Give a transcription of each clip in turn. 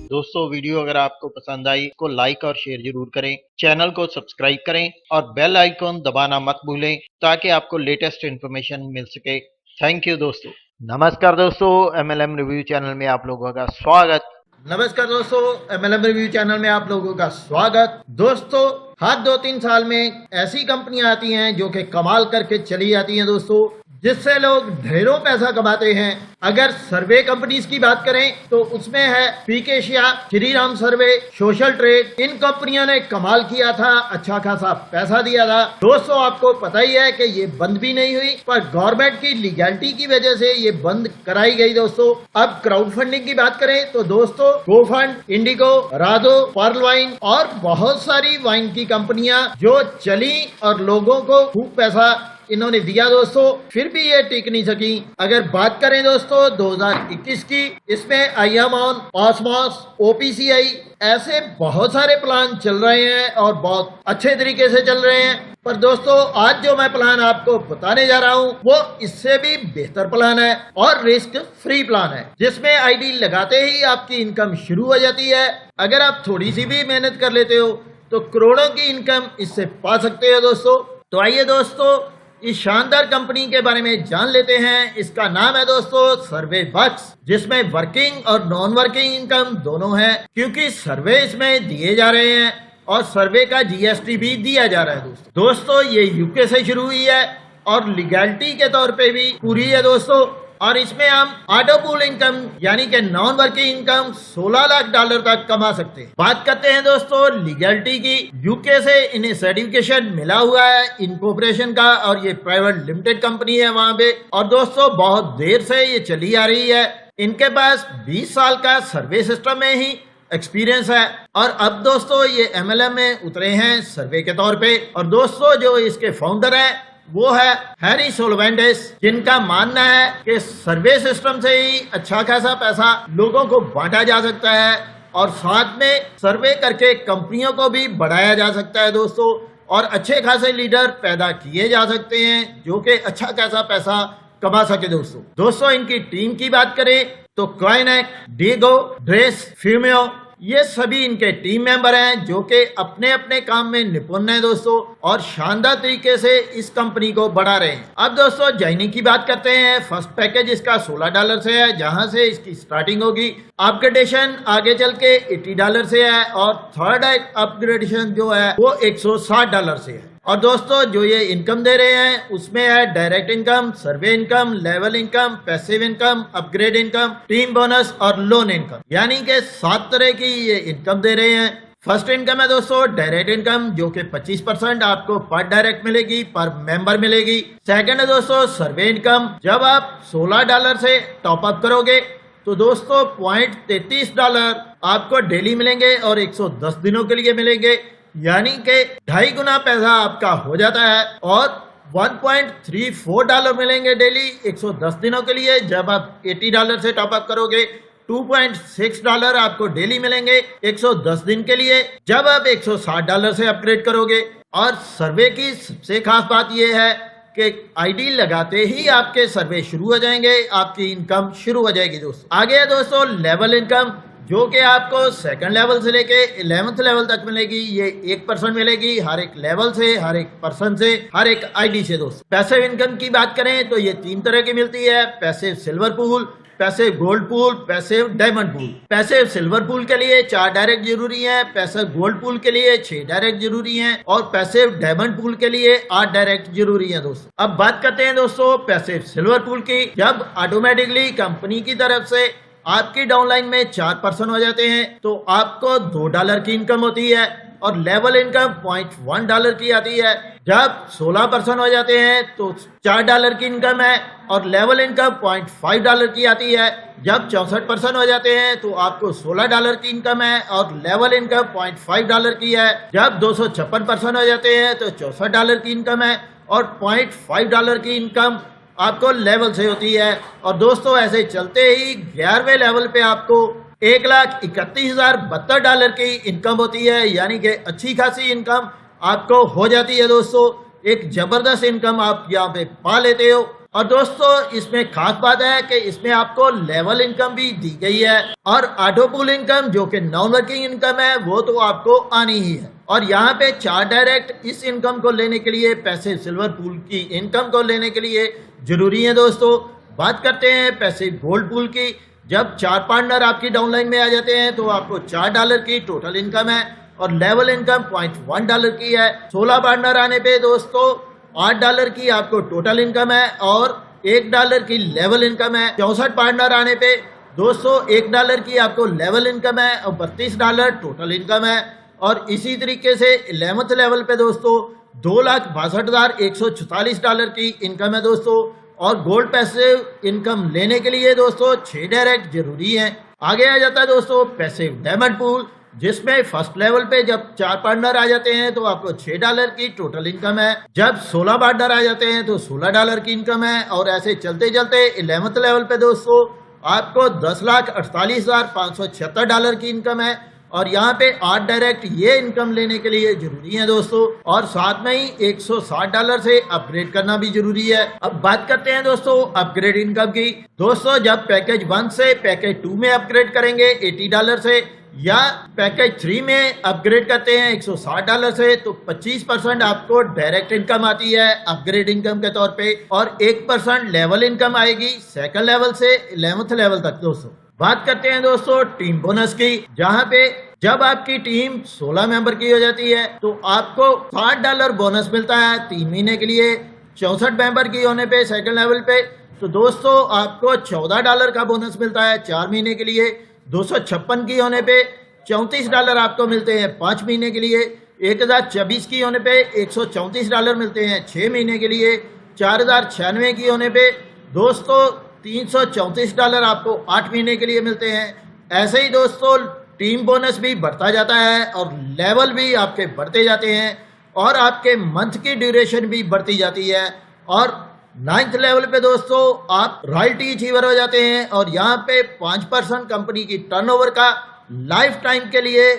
दोस्तों वीडियो अगर आपको पसंद आई तो लाइक और शेयर जरूर करें, चैनल को सब्सक्राइब करें और बेल आइकॉन दबाना मत भूलें ताकि आपको लेटेस्ट इन्फॉर्मेशन मिल सके। थैंक यू दोस्तों। नमस्कार दोस्तों, एमएलएम रिव्यू चैनल में आप लोगों का स्वागत। नमस्कार दोस्तों, एमएलएम रिव्यू चैनल में आप लोगों का स्वागत। दोस्तों, हर 2-3 साल में ऐसी कंपनियां आती हैं जो कि कमाल करके चली जाती हैं दोस्तों, जिससे लोग ढेरों पैसा कमाते हैं। अगर सर्वे कंपनीज की बात करें तो उसमें है पीकेशिया, श्रीराम सर्वे, सोशल ट्रेड। इन कंपनियों ने कमाल किया था, अच्छा खासा पैसा दिया था। दोस्तों, आपको पता ही है कि ये बंद भी नहीं हुई, पर गवर्नमेंट की लीगैलिटी की वजह से ये बंद कराई गई दोस्तों। अब क्राउड फंडिंग की बात करें तो दोस्तों गोफंड, इंडिगो, राधो, पर्ल वाइन और बहुत सारी वाइन की कंपनियां जो चली और लोगों को खूब पैसा इन्होंने दिया दोस्तों, फिर भी ये टिक नहीं सकी। अगर बात करें दोस्तों 2021 की, इसमें आईएमऑन, ऑसमॉस, ओपीसीआई ऐसे बहुत सारे प्लान चल रहे हैं और बहुत अच्छे तरीके से चल रहे हैं। पर दोस्तों, आज जो मैं प्लान आपको बताने जा रहा हूँ वो इससे भी बेहतर प्लान है और रिस्क फ्री प्लान है, जिसमें आईडी लगाते ही आपकी इनकम शुरू हो जाती है। अगर आप थोड़ी सी भी मेहनत कर लेते हो तो करोड़ों की इनकम इससे पा सकते हो दोस्तों। तो आइए दोस्तों, इस शानदार कंपनी के बारे में जान लेते हैं। इसका नाम है दोस्तों सर्वे बक्स, जिसमें वर्किंग और नॉन वर्किंग इनकम दोनों है, क्योंकि सर्वे इसमें दिए जा रहे हैं और सर्वे का जीएसटी भी दिया जा रहा है दोस्तों। ये यूके से शुरू हुई है और लीगैलिटी के तौर पे भी पूरी है दोस्तों। और इसमें हम ऑटो पूल इनकम यानी कि नॉन वर्किंग इनकम $16 लाख तक कमा सकते हैं। बात करते हैं दोस्तों लीगैलिटी की। यूके से इन्हें सर्टिफिकेशन मिला हुआ है इनकॉर्पोरेशन का, और ये प्राइवेट लिमिटेड कंपनी है वहां पे। और दोस्तों, बहुत देर से ये चली आ रही है। इनके पास 20 साल का सर्वे सिस्टम में ही एक्सपीरियंस है और अब दोस्तों ये एमएलएम में उतरे हैं सर्वे के तौर पे। और दोस्तों, जो इसके फाउंडर है वो है हैरी सोलवेंडेस, जिनका मानना है कि सर्वे सिस्टम से ही अच्छा खासा पैसा लोगों को बांटा जा सकता है और साथ में सर्वे करके कंपनियों को भी बढ़ाया जा सकता है दोस्तों, और अच्छे खासे लीडर पैदा किए जा सकते हैं जो कि अच्छा खासा पैसा कमा सके दोस्तों। इनकी टीम की बात करें तो क्वाइनेक, डीगो, ड्रेस, फ्यूमियो, ये सभी इनके टीम मेंबर हैं जो कि अपने अपने काम में निपुण हैं दोस्तों, और शानदार तरीके से इस कंपनी को बढ़ा रहे हैं। अब दोस्तों ज्वाइनिंग की बात करते हैं। फर्स्ट पैकेज इसका $16 से है, जहां से इसकी स्टार्टिंग होगी। अपग्रेडेशन आगे चल के $80 से है और थर्ड अपग्रेडेशन जो है वो $160 से है। और दोस्तों, जो ये इनकम दे रहे हैं उसमें है direct income, survey income, level income, passive income, upgrade income, team bonus और लोन इनकम, यानी कि 7 तरह की ये इनकम दे रहे हैं। फर्स्ट इनकम है दोस्तों डायरेक्ट इनकम, जो कि 25% आपको पर डायरेक्ट मिलेगी, पर मेंबर मिलेगी। सेकंड है दोस्तों सर्वे इनकम। जब आप $16 से टॉप अप करोगे तो दोस्तों $0.33 आपको डेली मिलेंगे और 110 दिनों के लिए मिलेंगे, यानी कि 2.5 गुना पैसा आपका हो जाता है। और $1.34 मिलेंगे डेली 110 दिनों के लिए। जब आप $80 से टॉप अप करोगे $2.6 आपको डेली मिलेंगे 110 दिन के लिए, जब आप $160 से अपग्रेड करोगे। और सर्वे की सबसे खास बात यह है कि आईडी लगाते ही आपके सर्वे शुरू हो जाएंगे, आपकी इनकम शुरू हो जाएगी दोस्तों। आगे है दोस्तों लेवल इनकम, जो कि आपको सेकंड लेवल से लेके 11th लेवल तक मिलेगी। ये 1% मिलेगी हर एक लेवल से, हर एक पर्सन से, हर एक आईडी से दोस्तों। पैसिव इनकम की बात करें तो ये 3 तरह की मिलती है। Passive silver pool, passive gold pool, passive diamond pool. Passive silver pool के लिए 4 डायरेक्ट जरूरी है, पैसिव गोल्ड पूल के लिए 6 डायरेक्ट जरूरी है और पैसिव डायमंड पूल के लिए 8 डायरेक्ट जरूरी है दोस्तों। अब बात करते हैं दोस्तों पैसिव सिल्वर पूल की। जब ऑटोमेटिकली कंपनी की तरफ से आपकी डाउनलाइन में 4% हो जाते हैं तो आपको $2 की इनकम होती है और लेवल इनकम $0.1 की आती है। जब 16% हो जाते हैं तो $4 की इनकम है और लेवल इनकम $0.5 की आती है। जब 64% हो जाते हैं तो आपको $16 की इनकम है और लेवल इनकम $0.5 की है। जब 256% हो जाते हैं तो $64 की इनकम है और $0.5 की इनकम आपको लेवल से होती है। और दोस्तों, ऐसे चलते ही 11वें लेवल पे आपको $1,31,072 की इनकम होती है, यानी कि अच्छी खासी इनकम आपको हो जाती है दोस्तों। एक जबरदस्त इनकम आप यहाँ पे पा लेते हो। और दोस्तों इसमें खास बात है कि इसमें आपको लेवल इनकम भी दी गई है और ऑटो पूल इनकम जो कि नॉन वर्किंग इनकम है वो तो आपको आनी ही है। और यहाँ पे चार्ट डायरेक्ट इस इनकम को लेने के लिए पैसे सिल्वर पूल की इनकम को लेने के लिए जरूरी है। दोस्तों बात करते हैं पैसे गोल्ड पूल की। जब 4 पार्टनर आपकी डाउनलाइन में आ जाते हैं तो आपको $4 की टोटल इनकम है और लेवल इनकम $0.1 की है। 16 पार्टनर आने पे दोस्तों $8 की आपको टोटल इनकम है और $1 की लेवल इनकम है। 64 पार्टनर आने पे दोस्तों $1 की आपको लेवल इनकम है और $32 टोटल इनकम है। और इसी तरीके से 11th लेवल पे दोस्तों $2,62,144 की इनकम है दोस्तों। और गोल्ड पैसिव इनकम लेने के लिए दोस्तों 6 डायरेक्ट जरूरी है। आगे आ जाता है दोस्तों पैसिव डायमंड पूल, जिसमें फर्स्ट लेवल पे जब 4 पार्टनर आ जाते हैं तो आपको $6 की टोटल इनकम है। जब 16 पार्टनर आ जाते हैं तो $16 की इनकम है। और ऐसे चलते चलते 11th लेवल पे दोस्तों आपको $10,48,576 की इनकम है। और यहाँ पे 8 डायरेक्ट ये इनकम लेने के लिए जरूरी है दोस्तों। और साथ में ही $160 से अपग्रेड करना भी जरूरी है। अब बात करते हैं दोस्तों अपग्रेड इनकम की। दोस्तों जब पैकेज 1 से पैकेज 2 में अपग्रेड करेंगे $80 से, या पैकेज 3 में अपग्रेड करते हैं $160 से, तो 25% आपको डायरेक्ट इनकम आती है अपग्रेड इनकम के तौर पे और 1% लेवल इनकम आएगी सेकंड लेवल से 11th लेवल तक। दोस्तों बात करते हैं दोस्तों टीम बोनस की, जहां पे जब आपकी टीम 16 मेंबर की हो जाती है तो आपको $60 बोनस मिलता है 3 महीने के लिए। 64 मेंबर की होने पे सेकंड लेवल पे तो दोस्तों आपको $14 का बोनस मिलता है 4 महीने के लिए। 256 की होने पे $34 आपको मिलते हैं 5 महीने के लिए। 1024 की होने पे $134 मिलते हैं 6 महीने के लिए। 4096 की होने पे दोस्तों $334 आपको 8 महीने के लिए मिलते हैं। ऐसे ही दोस्तों टीम बोनस भी बढ़ता जाता है और लेवल भी आपके बढ़ते जाते हैं और आपके मंथ की ड्यूरेशन भी बढ़ती जाती है। और 9th लेवल पे दोस्तों आप रॉयल्टी अचीवर हो जाते हैं और यहाँ पे 5% कंपनी की टर्नओवर का लाइफ टाइम के लिए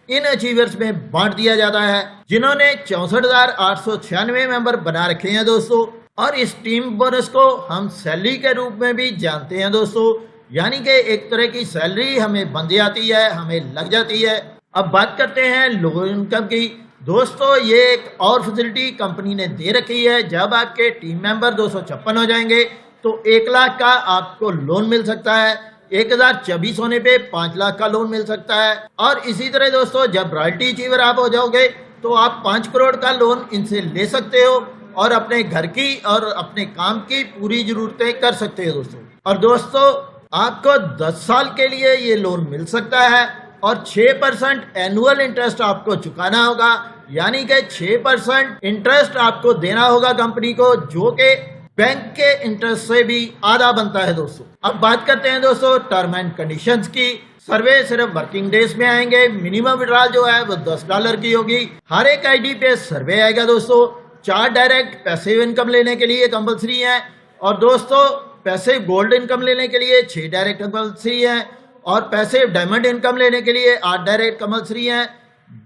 इन अचीवर्स में बांट दिया जाता है, जिन्होंने 64,896 मेंबर बना रखे हैं दोस्तों। और इस टीम बोनस को हम सैलरी के रूप में भी जानते हैं दोस्तों, यानी कि एक तरह की सैलरी हमें बन जाती है, हमें लग जाती है। अब बात करते हैं लो इनकम की। दोस्तों ये एक और फैसिलिटी कंपनी ने दे रखी है। जब आपके टीम मेंबर 256 हो जाएंगे तो 1 लाख का आपको लोन मिल सकता है। 1024 होने पे 5 लाख का लोन मिल सकता है। और इसी तरह दोस्तों जब रॉयल्टी अचीवर आप हो जाओगे तो आप 5 करोड़ का लोन इनसे ले सकते हो और अपने घर की और अपने काम की पूरी जरूरतें कर सकते हो दोस्तों। और दोस्तों आपको 10 साल के लिए ये लोन मिल सकता है और 6% एनुअल इंटरेस्ट आपको चुकाना होगा, यानी कि 6% इंटरेस्ट आपको देना होगा कंपनी को, जो कि बैंक के इंटरेस्ट से भी आधा बनता है दोस्तों। अब बात करते हैं दोस्तों टर्म एंड कंडीशंस की। सर्वे सिर्फ वर्किंग डेज में आएंगे। मिनिमम विड्रॉल जो है वो $10 की होगी। हर एक आईडी पे सर्वे आएगा दोस्तों। 4 डायरेक्ट पैसिव इनकम लेने के लिए कंपलसरी है और दोस्तों पैसिव गोल्ड इनकम लेने के लिए 6 डायरेक्ट कंपलसरी है और पैसिव डायमंड इनकम लेने के लिए 8 डायरेक्ट कंपलसरी है।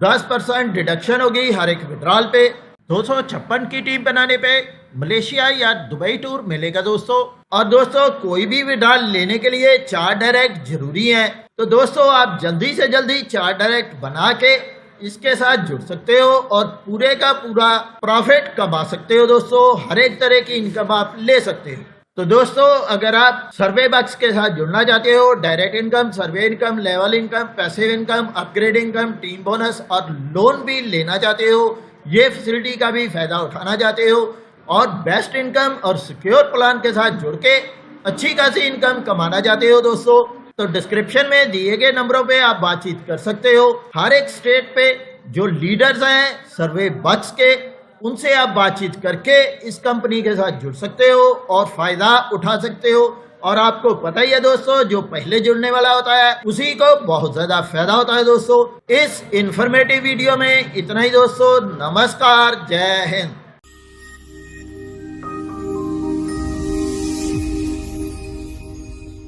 10% डिडक्शन होगी हर एक विड्रॉल पे। 256 की टीम बनाने पे मलेशिया या दुबई टूर मिलेगा दोस्तों। और दोस्तों कोई भी विड्रॉल लेने के लिए 4 डायरेक्ट जरूरी है। तो दोस्तों आप जल्दी से जल्दी 4 डायरेक्ट बना के इसके साथ जुड़ सकते हो और पूरे का पूरा प्रॉफिट कमा सकते हो दोस्तों। हर एक तरह की इनकम आप ले सकते हो। तो दोस्तों अगर आप सर्वे बक्स के साथ जुड़ना चाहते हो, direct income, survey income, level income, passive income, upgrade income, team bonus और लोन भी लेना चाहते हो, ये फैसिलिटी का भी फायदा उठाना चाहते हो और बेस्ट इनकम और सिक्योर प्लान के साथ जुड़ के अच्छी खासी इनकम कमाना चाहते हो दोस्तों, तो डिस्क्रिप्शन में दिए गए नंबरों पे आप बातचीत कर सकते हो। हर एक स्टेट पे जो लीडर्स हैं सर्वे बक्स के, उनसे आप बातचीत करके इस कंपनी के साथ जुड़ सकते हो और फायदा उठा सकते हो। और आपको पता ही है दोस्तों, जो पहले जुड़ने वाला होता है उसी को बहुत ज्यादा फायदा होता है दोस्तों। इस इंफॉर्मेटिव वीडियो में इतना ही दोस्तों। नमस्कार, जय हिंद।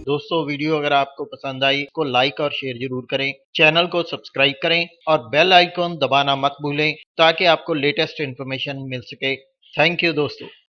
दोस्तों वीडियो अगर आपको पसंद आई तो लाइक और शेयर जरूर करें, चैनल को सब्सक्राइब करें और बेल आइकॉन दबाना मत भूलें ताकि आपको लेटेस्ट इन्फॉर्मेशन मिल सके। थैंक यू दोस्तों।